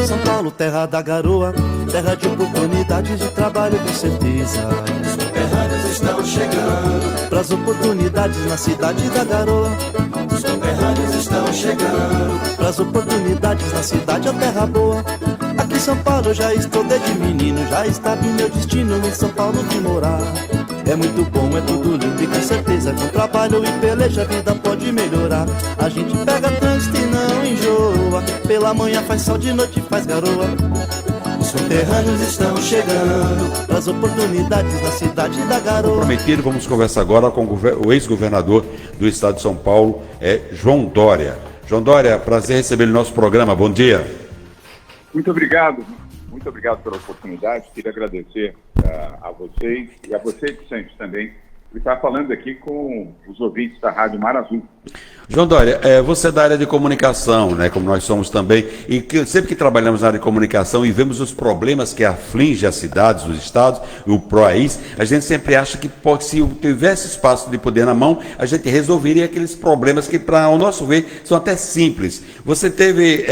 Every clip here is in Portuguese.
São Paulo, terra da garoa, terra de oportunidades de trabalho com certeza. Os conterrâneos estão chegando pras oportunidades na cidade da garoa. Os conterrâneos estão chegando pras oportunidades na cidade, a terra boa. Aqui em São Paulo eu já estou desde menino, já estava em meu destino em São Paulo de morar. É muito bom, é tudo lindo e com certeza com trabalho e peleja a vida pode melhorar. A gente pega trânsito e não enjoa, pela manhã faz sol, de noite faz garoa. Os conterrâneos estão chegando pras oportunidades na cidade da garoa. Prometido, vamos conversar agora com o ex-governador do estado de São Paulo, João Dória. João Dória, prazer receber no nosso programa, bom dia. Muito obrigado pela oportunidade. Queria agradecer a vocês e a você, Vicente, também, por estar falando aqui com os ouvintes da Rádio Mar Azul. João Dória, você é da área de comunicação, né, como nós somos também, e sempre que trabalhamos na área de comunicação e vemos os problemas que afligem as cidades, os estados, o país, a gente sempre acha que se tivesse espaço de poder na mão, a gente resolveria aqueles problemas que, para o nosso ver, são até simples. Você teve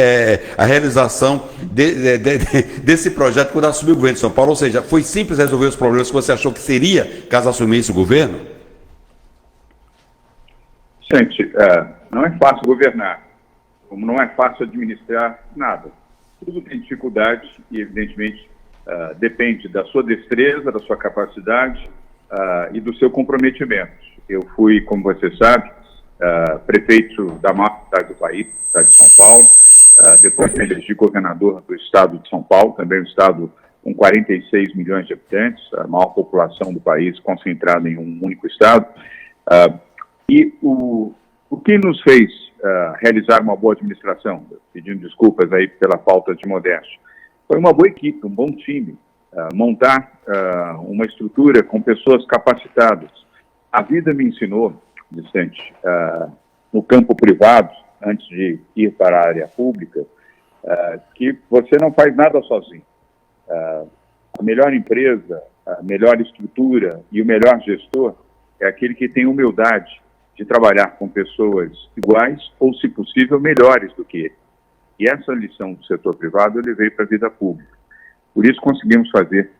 a realização desse projeto quando assumiu o governo de São Paulo, ou seja, foi simples resolver os problemas que você achou que seria caso assumisse o governo? Gente, não é fácil governar, como não é fácil administrar nada. Tudo tem dificuldade e, evidentemente, depende da sua destreza, da sua capacidade e do seu comprometimento. Eu fui, como você sabe, prefeito da maior cidade do país, cidade de São Paulo, depois me elegi governador do estado de São Paulo, também um estado com 46 milhões de habitantes, a maior população do país concentrada em um único estado. E o que nos fez realizar uma boa administração, pedindo desculpas aí pela falta de modéstia, foi uma boa equipe, um bom time, montar uma estrutura com pessoas capacitadas. A vida me ensinou, Vicente, no campo privado, antes de ir para a área pública, que você não faz nada sozinho. A melhor empresa, a melhor estrutura e o melhor gestor é aquele que tem humildade de trabalhar com pessoas iguais ou, se possível, melhores do que ele. E essa lição do setor privado eu levei para a vida pública. Por isso conseguimos fazer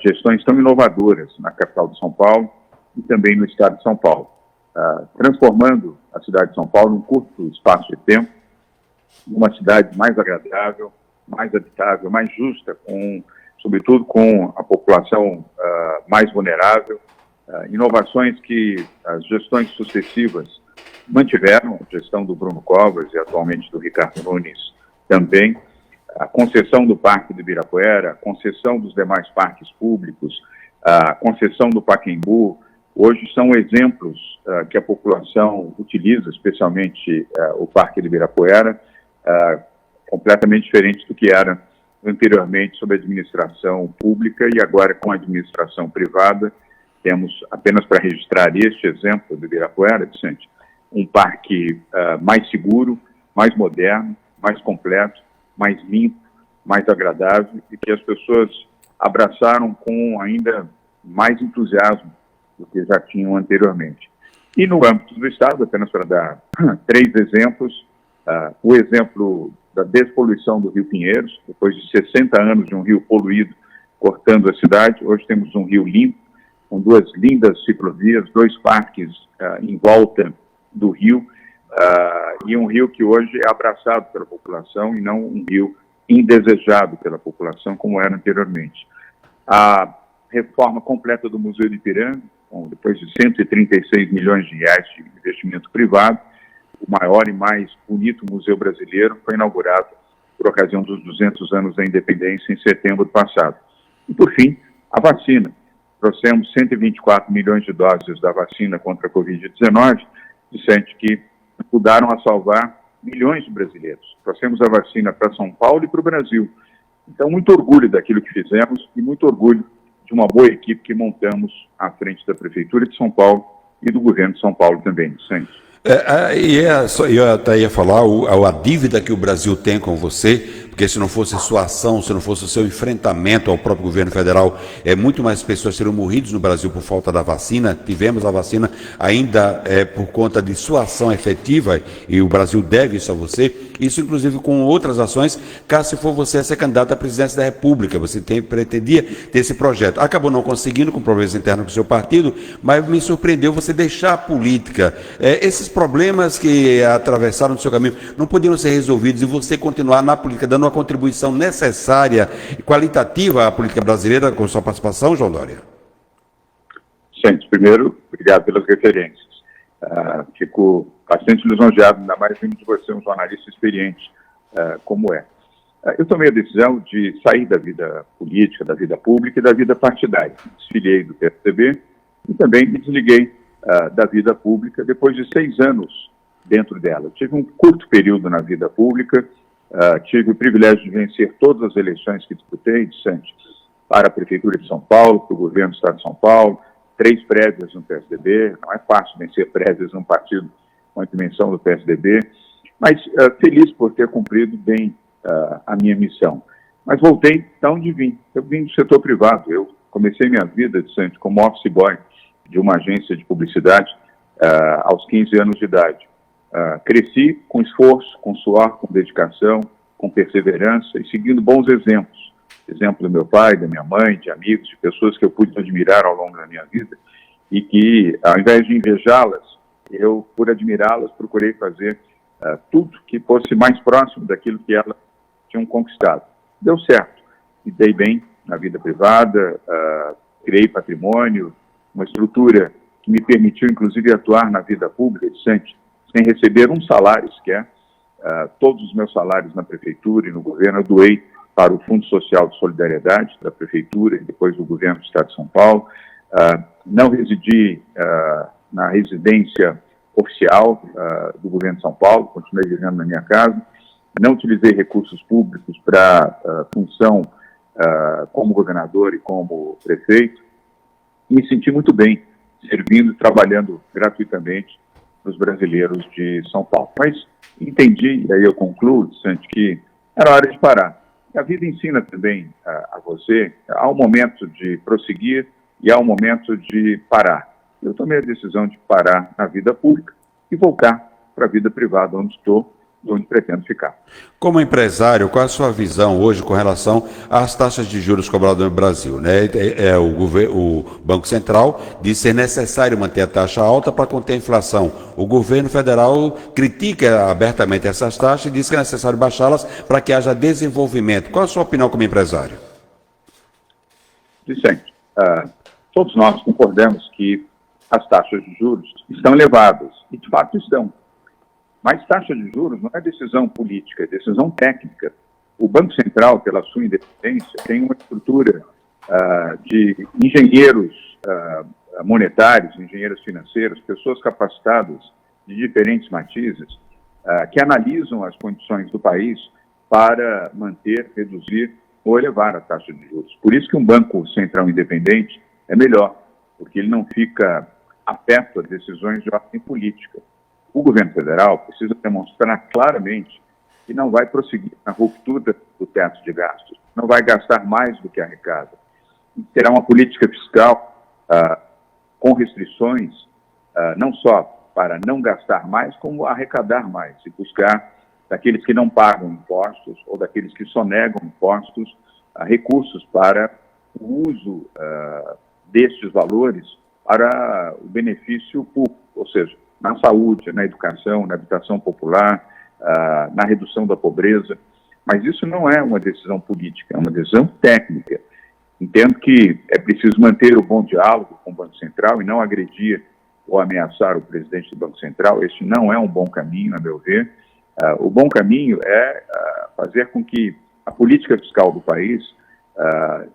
gestões tão inovadoras na capital de São Paulo e também no estado de São Paulo, transformando a cidade de São Paulo num curto espaço de tempo, numa cidade mais agradável, mais habitável, mais justa, sobretudo com a população mais vulnerável. Inovações que as gestões sucessivas mantiveram, a gestão do Bruno Covas e atualmente do Ricardo Nunes também, a concessão do Parque do Ibirapuera, a concessão dos demais parques públicos, a concessão do Pacaembu, hoje são exemplos que a população utiliza, especialmente o Parque do Ibirapuera, completamente diferente do que era anteriormente sob a administração pública e agora com a administração privada. Temos, apenas para registrar este exemplo do Ibirapuera, Vicente, um parque mais seguro, mais moderno, mais completo, mais limpo, mais agradável e que as pessoas abraçaram com ainda mais entusiasmo do que já tinham anteriormente. E no âmbito do Estado, apenas para dar 3 exemplos, o exemplo da despoluição do Rio Pinheiros, depois de 60 anos de um rio poluído cortando a cidade, hoje temos um rio limpo, com 2 lindas ciclovias, 2 parques em volta do rio, e um rio que hoje é abraçado pela população e não um rio indesejado pela população, como era anteriormente. A reforma completa do Museu do Ipiranga, depois de 136 milhões de reais de investimento privado, o maior e mais bonito museu brasileiro, foi inaugurado por ocasião dos 200 anos da independência em setembro passado. E, por fim, a vacina. Trouxemos 124 milhões de doses da vacina contra a Covid-19, Vicente, que ajudaram a salvar milhões de brasileiros. Trouxemos a vacina para São Paulo e para o Brasil. Então, muito orgulho daquilo que fizemos e muito orgulho de uma boa equipe que montamos à frente da Prefeitura de São Paulo e do Governo de São Paulo também, Vicente. Eu até ia falar a dívida que o Brasil tem com você, porque se não fosse sua ação, se não fosse o seu enfrentamento ao próprio governo federal, muito mais pessoas seriam morridas no Brasil por falta da vacina. Tivemos a vacina ainda por conta de sua ação efetiva, e o Brasil deve isso a você. Isso, inclusive, com outras ações, caso se for você a ser candidato à presidência da República. Você pretendia ter esse projeto. Acabou não conseguindo, com problemas internos do seu partido, mas me surpreendeu você deixar a política. Esses problemas que atravessaram o seu caminho não podiam ser resolvidos e você continuar na política, dando uma contribuição necessária e qualitativa à política brasileira com sua participação, João Dória? Gente, primeiro, obrigado pelas referências. Fico bastante lisonjeado, ainda mais vindo de você, um jornalista experiente como é. Eu tomei a decisão de sair da vida política, da vida pública e da vida partidária. Desfiliei do PSDB e também me desliguei da vida pública depois de 6 anos dentro dela. Tive um curto período na vida pública, tive o privilégio de vencer todas as eleições que disputei, para a Prefeitura de São Paulo, para o Governo do Estado de São Paulo, 3 prévias no PSDB. Não é fácil vencer prévias num partido com a dimensão do PSDB, mas feliz por ter cumprido bem a minha missão. Mas voltei de onde vim. Eu vim do setor privado. Eu comecei minha vida, como office boy de uma agência de publicidade aos 15 anos de idade. Cresci com esforço, com suor, com dedicação, com perseverança e seguindo bons exemplos. Exemplo do meu pai, da minha mãe, de amigos, de pessoas que eu pude admirar ao longo da minha vida e que, ao invés de invejá-las, eu, por admirá-las, procurei fazer tudo que fosse mais próximo daquilo que elas tinham conquistado. Deu certo. Me dei bem na vida privada, criei patrimônio, uma estrutura que me permitiu, inclusive, atuar na vida pública, sem receber um salário sequer. Todos os meus salários na prefeitura e no governo eu doei para o Fundo Social de Solidariedade da Prefeitura e depois do Governo do Estado de São Paulo. Não residi na residência oficial do Governo de São Paulo, continuei vivendo na minha casa. Não utilizei recursos públicos para função como governador e como prefeito. E me senti muito bem servindo e trabalhando gratuitamente para os brasileiros de São Paulo. Mas entendi, e aí eu concluo, Santi, que era hora de parar. A vida ensina também a você, há um momento de prosseguir e há um momento de parar. Eu tomei a decisão de parar na vida pública e voltar para a vida privada, onde estou e onde pretendo ficar. Como empresário, qual é a sua visão hoje com relação às taxas de juros cobradas no Brasil? O Banco Central diz ser necessário manter a taxa alta para conter a inflação. O governo federal critica abertamente essas taxas e diz que é necessário baixá-las para que haja desenvolvimento. Qual é a sua opinião como empresário? Vicente, todos nós concordamos que as taxas de juros estão elevadas, e de fato estão. Mas taxa de juros não é decisão política, é decisão técnica. O Banco Central, pela sua independência, tem uma estrutura de engenheiros monetários, engenheiros financeiros, pessoas capacitadas de diferentes matizes, que analisam as condições do país para manter, reduzir ou elevar a taxa de juros. Por isso que um Banco Central independente é melhor, porque ele não fica afeto a decisões de ordem política. O governo federal precisa demonstrar claramente que não vai prosseguir na ruptura do teto de gastos, não vai gastar mais do que arrecada. Terá uma política fiscal com restrições, não só para não gastar mais, como arrecadar mais e buscar daqueles que não pagam impostos ou daqueles que sonegam impostos recursos para o uso destes valores para o benefício público, ou seja, na saúde, na educação, na habitação popular, na redução da pobreza. Mas isso não é uma decisão política, é uma decisão técnica. Entendo que é preciso manter o bom diálogo com o Banco Central e não agredir ou ameaçar o presidente do Banco Central. Este não é um bom caminho, a meu ver. O bom caminho é fazer com que a política fiscal do país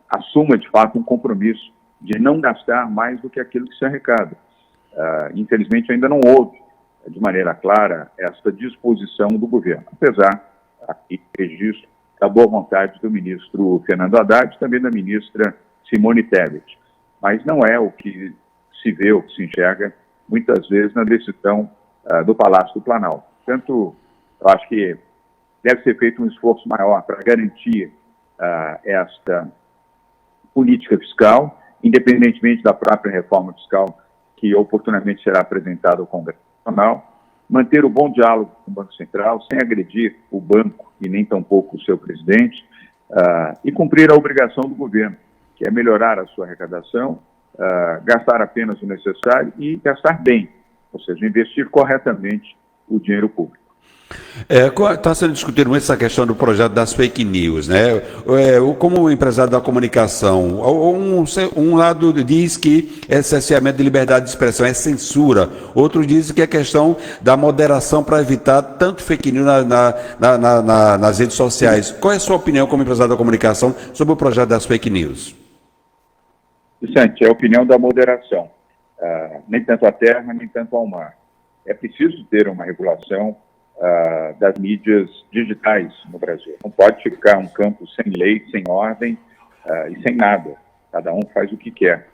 assuma, de fato, um compromisso de não gastar mais do que aquilo que se arrecada. Infelizmente, ainda não houve, de maneira clara, esta disposição do governo, apesar aqui registro da boa vontade do ministro Fernando Haddad e também da ministra Simone Tebet. Mas não é o que se vê, o que se enxerga, muitas vezes, na decisão do Palácio do Planalto. Portanto, eu acho que deve ser feito um esforço maior para garantir esta política fiscal, independentemente da própria reforma fiscal que oportunamente será apresentada ao Congresso Nacional, manter o bom diálogo com o Banco Central, sem agredir o banco e nem tampouco o seu presidente, e cumprir a obrigação do governo, que é melhorar a sua arrecadação, gastar apenas o necessário e gastar bem, ou seja, investir corretamente o dinheiro público. Está sendo discutido muito essa questão do projeto das fake news, né? Como empresário da comunicação, um lado diz que é cerceamento de liberdade de expressão, é censura. Outros dizem que é questão da moderação para evitar tanto fake news nas redes sociais. Qual é a sua opinião como empresário da comunicação sobre o projeto das fake news? Vicente, é a opinião da moderação. Nem tanto à terra, nem tanto ao mar. É preciso ter uma regulação das mídias digitais no Brasil. Não pode ficar um campo sem lei, sem ordem e sem nada. Cada um faz o que quer.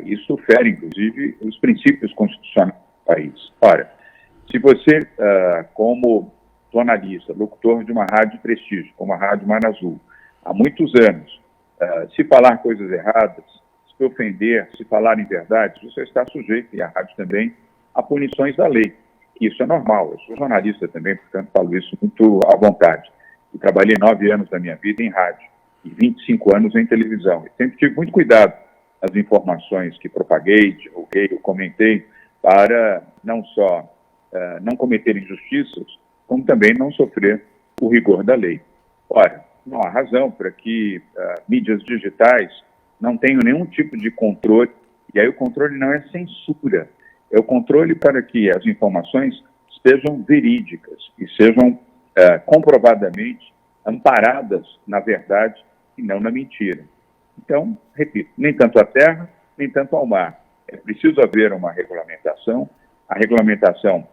Isso fere, inclusive, os princípios constitucionais do país. Ora, se você, como jornalista, locutor de uma rádio de prestígio, como a Rádio Mar Azul, há muitos anos, se falar coisas erradas, se ofender, se falar em verdade, você está sujeito, e a rádio também, a punições da lei. Isso é normal. Eu sou jornalista também, portanto falo isso muito à vontade. Eu trabalhei 9 anos da minha vida em rádio e 25 anos em televisão. E sempre tive muito cuidado nas informações que propaguei, divulguei, eu comentei, para não só não cometer injustiças, como também não sofrer o rigor da lei. Ora, não há razão para que mídias digitais não tenham nenhum tipo de controle, e aí o controle não é censura, é o controle para que as informações sejam verídicas e sejam comprovadamente amparadas na verdade e não na mentira. Então, repito, nem tanto à terra, nem tanto ao mar. É preciso haver uma regulamentação. A regulamentação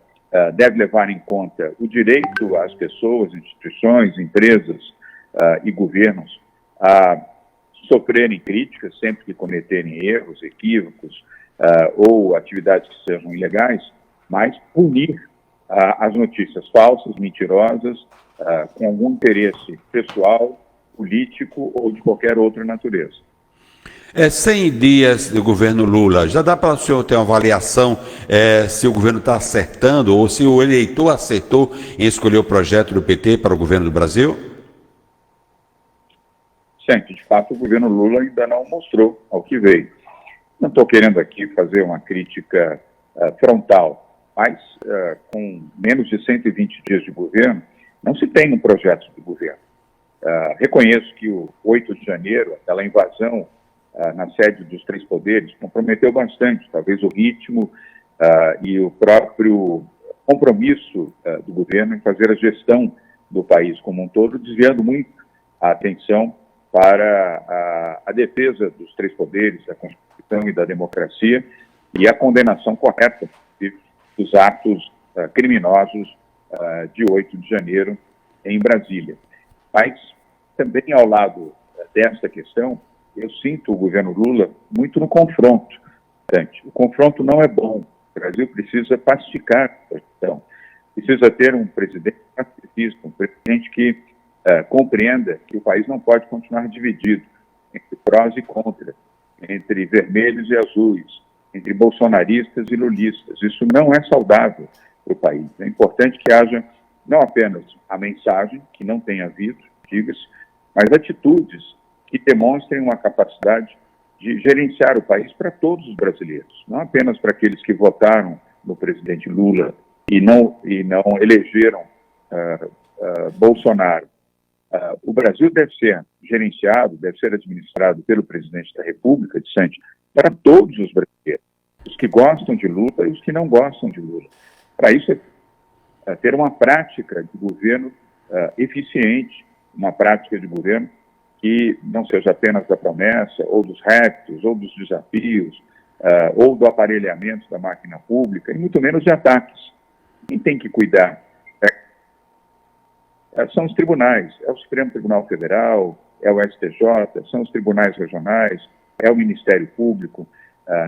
deve levar em conta o direito às pessoas, instituições, empresas e governos a sofrerem críticas sempre que cometerem erros, equívocos, ou atividades que sejam ilegais, mas punir as notícias falsas, mentirosas, com algum interesse pessoal, político ou de qualquer outra natureza. 100 dias do governo Lula, já dá para o senhor ter uma avaliação se o governo está acertando ou se o eleitor acertou em escolher o projeto do PT para o governo do Brasil? Gente, de fato, o governo Lula ainda não mostrou ao que veio. Não estou querendo aqui fazer uma crítica frontal, mas com menos de 120 dias de governo, não se tem um projeto de governo. Reconheço que o 8 de janeiro, aquela invasão na sede dos 3 poderes, comprometeu bastante, talvez o ritmo e o próprio compromisso do governo em fazer a gestão do país como um todo, desviando muito a atenção para a defesa dos 3 poderes, da Constituição e da democracia, e a condenação correta dos atos criminosos de 8 de janeiro em Brasília. Mas também ao lado desta questão, eu sinto o governo Lula muito no confronto. O confronto não é bom. O Brasil precisa pacificar a questão. Precisa ter um presidente pacifista, um presidente que compreenda que o país não pode continuar dividido entre prós e contras, entre vermelhos e azuis, entre bolsonaristas e lulistas. Isso não é saudável para o país. É importante que haja não apenas a mensagem, que não tem havido, diga-se, mas atitudes que demonstrem uma capacidade de gerenciar o país para todos os brasileiros, não apenas para aqueles que votaram no presidente Lula e não elegeram Bolsonaro. O Brasil deve ser gerenciado, deve ser administrado pelo presidente da República, Vicente, para todos os brasileiros, os que gostam de Lula e os que não gostam de Lula. Para isso é ter uma prática de governo eficiente, uma prática de governo que não seja apenas da promessa, ou dos reptos, ou dos desafios, ou do aparelhamento da máquina pública, e muito menos de ataques. Quem tem que cuidar são os tribunais, é o Supremo Tribunal Federal, é o STJ, são os tribunais regionais, é o Ministério Público.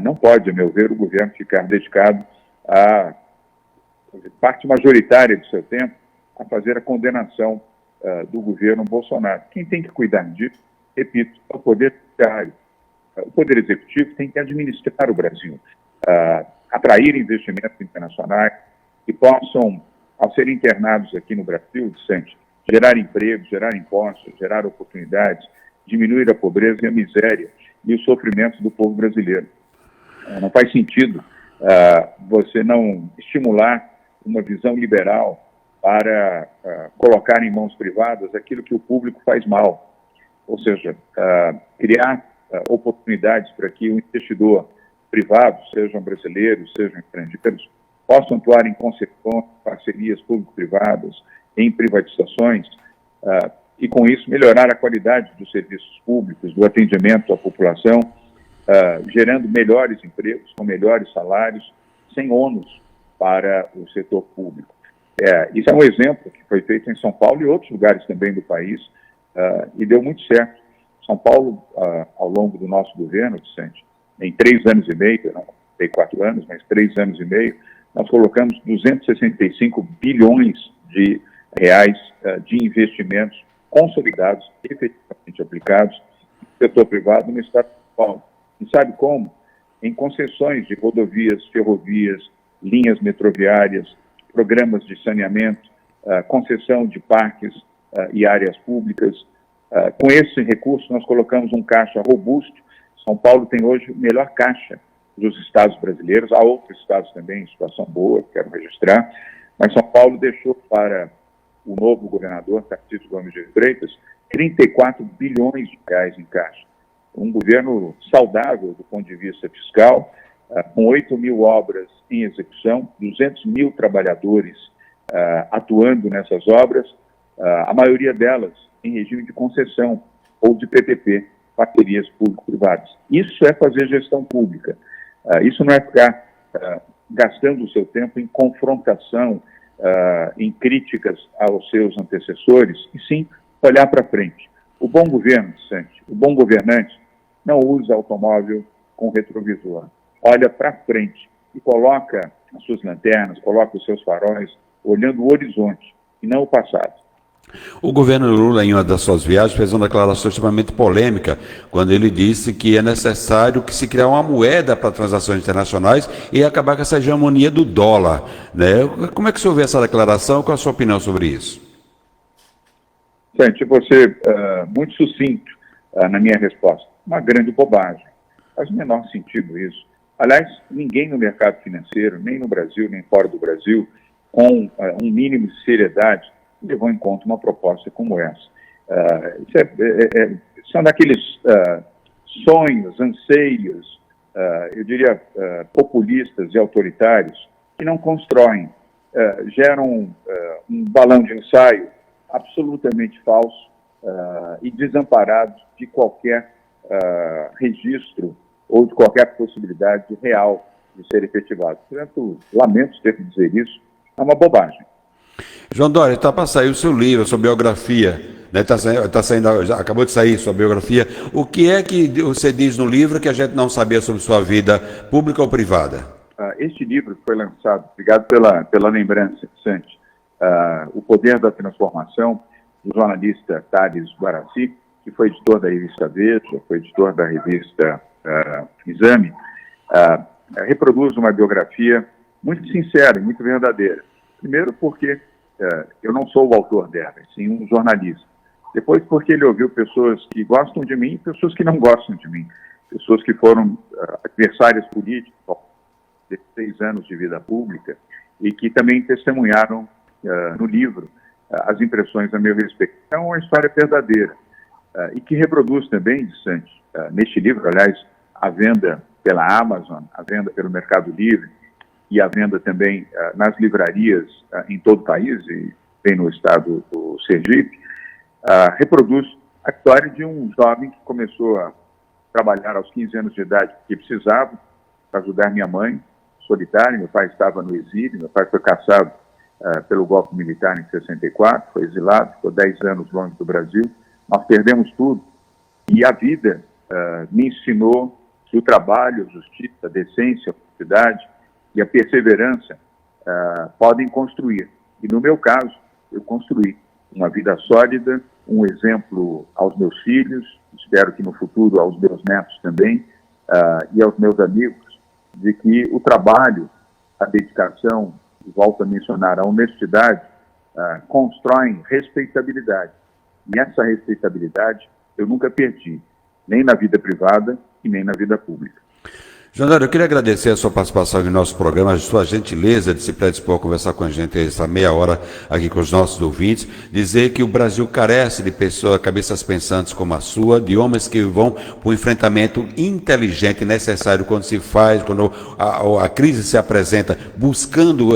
Não pode, a meu ver, o governo ficar dedicado a parte majoritária do seu tempo a fazer a condenação do governo Bolsonaro. Quem tem que cuidar disso, repito, é o Poder Judiciário. O Poder Executivo tem que administrar o Brasil, atrair investimentos internacionais que possam, ao serem internados aqui no Brasil, Vicente, gerar emprego, gerar impostos, gerar oportunidades, diminuir a pobreza e a miséria e os sofrimentos do povo brasileiro. Não faz sentido você não estimular uma visão liberal para colocar em mãos privadas aquilo que o público faz mal. Ou seja, criar oportunidades para que o investidor privado, sejam brasileiros, sejam estrangeiros, possam atuar em concessões, parcerias público-privadas, em privatizações, e com isso melhorar a qualidade dos serviços públicos, do atendimento à população, gerando melhores empregos, com melhores salários, sem ônus para o setor público. Isso é um exemplo que foi feito em São Paulo e outros lugares também do país, e deu muito certo. São Paulo, ao longo do nosso governo, Vicente, em 3 anos e meio, não tem 4 anos, mas 3 anos e meio, nós colocamos 265 bilhões de reais de investimentos consolidados, efetivamente aplicados no setor privado no estado de São Paulo. E sabe como? Em concessões de rodovias, ferrovias, linhas metroviárias, programas de saneamento, concessão de parques e áreas públicas. Com esse recurso, nós colocamos um caixa robusto. São Paulo tem hoje o melhor caixa dos estados brasileiros. Há outros estados também em situação boa, quero registrar. Mas São Paulo deixou para o novo governador, Tarcísio Gomes de Freitas, 34 bilhões de reais em caixa. Um governo saudável do ponto de vista fiscal, com 8 mil obras em execução, 200 mil trabalhadores atuando nessas obras, a maioria delas em regime de concessão ou de PPP, parcerias público-privadas. Isso é fazer gestão pública. Isso não é ficar gastando o seu tempo em confrontação, em críticas aos seus antecessores, e sim olhar para frente. O bom governo, Vicente, o bom governante, não usa automóvel com retrovisor. Olha para frente e coloca as suas lanternas, coloca os seus faróis, olhando o horizonte e não o passado. O governo Lula, em uma das suas viagens, fez uma declaração extremamente polêmica, quando ele disse que é necessário que se criar uma moeda para transações internacionais e acabar com essa hegemonia do dólar, né? Como é que o senhor vê essa declaração? Qual a sua opinião sobre isso? Gente, você muito sucinto na minha resposta. Uma grande bobagem. Faz o menor sentido isso. Aliás, ninguém no mercado financeiro, nem no Brasil, nem fora do Brasil, com um mínimo de seriedade, levou em conta uma proposta como essa. São daqueles sonhos, anseios, eu diria, populistas e autoritários, que não constroem, geram um balão de ensaio absolutamente falso e desamparado de qualquer registro ou de qualquer possibilidade real de ser efetivado. Portanto, lamento ter que dizer isso, é uma bobagem. João Dória, está para sair o seu livro, a sua biografia, né? Já acabou de sair sua biografia. O que é que você diz no livro que a gente não sabia sobre sua vida pública ou privada? Este livro foi lançado, obrigado pela lembrança, Vicente, O Poder da Transformação, do jornalista Thales Guaraci, que foi editor da revista Veja, foi editor da revista Exame, reproduz uma biografia muito sincera e muito verdadeira. Primeiro porque eu não sou o autor dela, sim um jornalista. Depois porque ele ouviu pessoas que gostam de mim e pessoas que não gostam de mim. Pessoas que foram adversárias políticas, 16 anos de vida pública, e que também testemunharam no livro as impressões a meu respeito. É uma história verdadeira e que reproduz também, Vicente, neste livro, aliás, a venda pela Amazon, a venda pelo Mercado Livre, e a venda também nas livrarias em todo o país, e bem no estado do Sergipe, reproduz a história de um jovem que começou a trabalhar aos 15 anos de idade, porque precisava, para ajudar minha mãe, solitária. Meu pai estava no exílio, meu pai foi caçado pelo golpe militar em 64, foi exilado, ficou 10 anos longe do Brasil. Nós perdemos tudo, e a vida me ensinou que o trabalho, a justiça, a decência, a honestidade e a perseverança podem construir. E no meu caso, eu construí uma vida sólida, um exemplo aos meus filhos, espero que no futuro aos meus netos também, e aos meus amigos, de que o trabalho, a dedicação, volto a mencionar, a honestidade, constroem respeitabilidade. E essa respeitabilidade eu nunca perdi, nem na vida privada e nem na vida pública. João Dória, eu queria agradecer a sua participação em nosso programa, a sua gentileza de se predispor a conversar com a gente essa meia hora aqui com os nossos ouvintes, dizer que o Brasil carece de pessoas, cabeças pensantes como a sua, de homens que vão para o enfrentamento inteligente necessário quando se faz, quando a crise se apresenta, buscando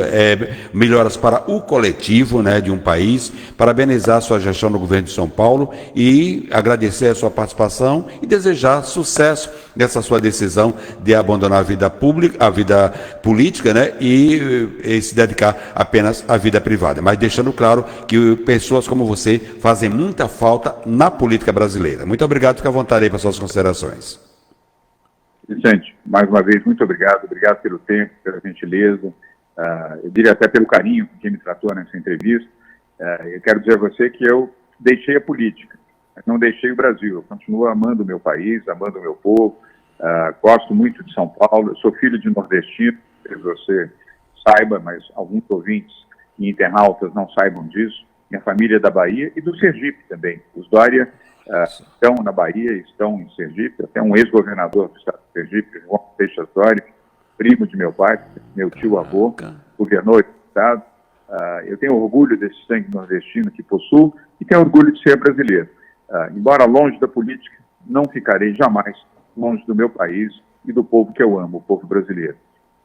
melhoras para o coletivo, né, de um país. Parabenizar a sua gestão no governo de São Paulo e agradecer a sua participação e desejar sucesso nessa sua decisão de abandonar a vida pública, a vida política, né, e se dedicar apenas à vida privada. Mas deixando claro que pessoas como você fazem muita falta na política brasileira. Muito obrigado, fica à vontade aí para suas considerações. Vicente, mais uma vez, muito obrigado. Obrigado pelo tempo, pela gentileza, eu diria até pelo carinho com que me tratou nessa entrevista. Eu quero dizer a você que eu deixei a política, mas não deixei o Brasil. Eu continuo amando o meu país, amando o meu povo. Gosto muito de São Paulo, eu sou filho de nordestino, talvez você saiba, mas alguns ouvintes e internautas não saibam disso. Minha família é da Bahia e do Sergipe também. Os Dória estão na Bahia, estão em Sergipe, até um ex-governador do estado de Sergipe, João Seixas Dória, primo de meu pai, meu tio-avô, governou esse estado. Eu tenho orgulho desse sangue nordestino que possuo e tenho orgulho de ser brasileiro. Embora longe da política, não ficarei jamais longe do meu país e do povo que eu amo, o povo brasileiro.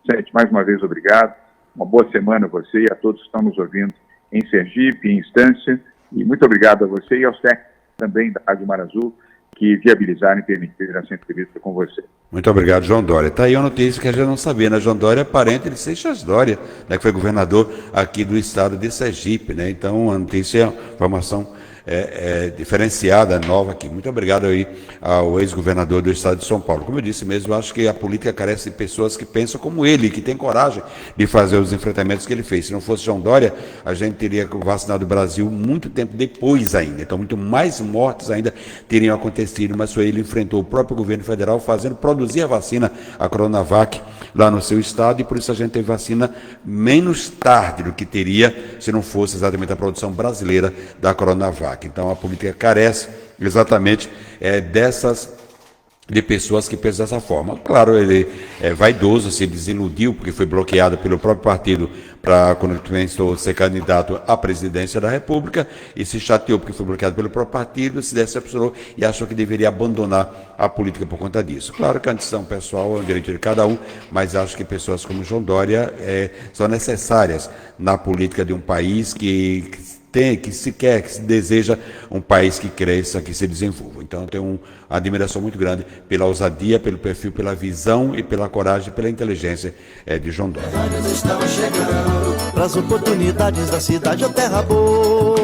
Vicente, mais uma vez, obrigado. Uma boa semana a você e a todos que estão nos ouvindo em Sergipe, em Estância. E muito obrigado a você e aos técnicos também da Rádio Mar Azul que viabilizaram e permitiram essa entrevista com você. Muito obrigado, João Dória. Está aí uma notícia que a gente não sabia, né? João Dória é parente de Seixas Dória, né, que foi governador aqui do estado de Sergipe, né? Então, a notícia é uma informação diferenciada, nova aqui. Muito obrigado aí ao ex-governador do estado de São Paulo. Como eu disse mesmo, eu acho que a política carece de pessoas que pensam como ele, que têm coragem de fazer os enfrentamentos que ele fez. Se não fosse João Dória, a gente teria vacinado o Brasil muito tempo depois ainda. Então, muito mais mortes ainda teriam acontecido, mas foi ele enfrentou o próprio governo federal produzir a vacina, a Coronavac, lá no seu estado, e por isso a gente teve vacina menos tarde do que teria se não fosse exatamente a produção brasileira da Coronavac. Então a política carece exatamente de pessoas que pensam dessa forma. Claro, ele é vaidoso, se desiludiu porque foi bloqueado pelo próprio partido quando começou a ser candidato à presidência da República, e se chateou porque foi bloqueado pelo próprio partido, se decepcionou e achou que deveria abandonar a política por conta disso. Claro que a decisão pessoal é um direito de cada um, mas acho que pessoas como João Dória são necessárias na política de um país que se deseja um país que cresça, que se desenvolva. Então, eu tenho uma admiração muito grande pela ousadia, pelo perfil, pela visão e pela coragem, pela inteligência de João Dória. Para as oportunidades da cidade, a terra boa.